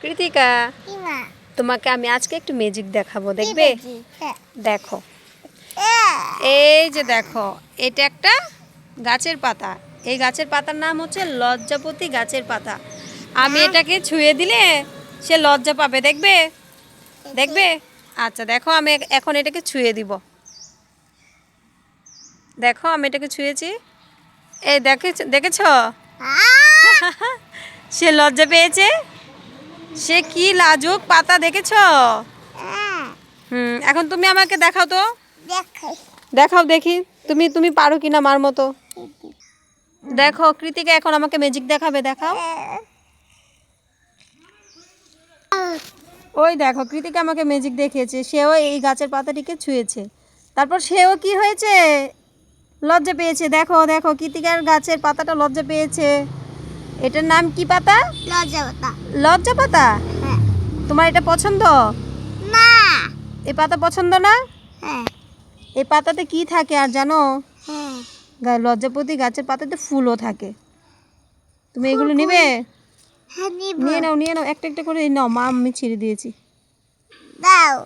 কৃতিকা, তোমাকে আমি আজকে একটু ম্যাজিক দেখাবো, দেখবে? দেখো, এই যে দেখো, এটা একটা গাছের পাতা। এই গাছের পাতার নাম হচ্ছে লজ্জাপতি গাছের পাতা। আমি এটাকে ছুঁয়ে দিলে সে লজ্জা পাবে, দেখবে? দেখবে? আচ্ছা দেখো, আমি এখন এটাকে ছুঁয়ে দিব। দেখো, আমি এটাকে ছুঁয়েছি। এই দেখেছ? সে লজ্জা পেয়েছে। সে কি লাজুক পাতা, দেখেছ? এখন তুমি আমাকে দেখাও তো। দেখাও দেখি, তুমি পারো কিনা মার মতো। দেখো, কৃতিকা এখন আমাকে ম্যাজিক দেখাবে, দেখাও। ওই দেখো, কৃতিকা আমাকে ম্যাজিক দেখিয়েছে। সেও এই গাছের পাতাটিকে ছুঁয়েছে, তারপর সেও কি হয়েছে, লজ্জা পেয়েছে। দেখো দেখো, কৃতিকার গাছের পাতাটা লজ্জা পেয়েছে। এটার নাম কি পাতা? লজ্জা পাতা। লজ্জা পাতা? হ্যাঁ। তোমার এটা পছন্দ না? এই পাতা পছন্দ না? হ্যাঁ। এই পাতাতে কি থাকে আর জানো? হ্যাঁ। লজ্জাপতি গাছের পাতাতে ফুলও থাকে। তুমি এগুলো নিবে? হ্যাঁ, নিব। নিয়ে নাও, নিয়ে নাও, একটা একটা করে নাও। মা, আমি ছিঁড়ে দিয়েছি। দাও।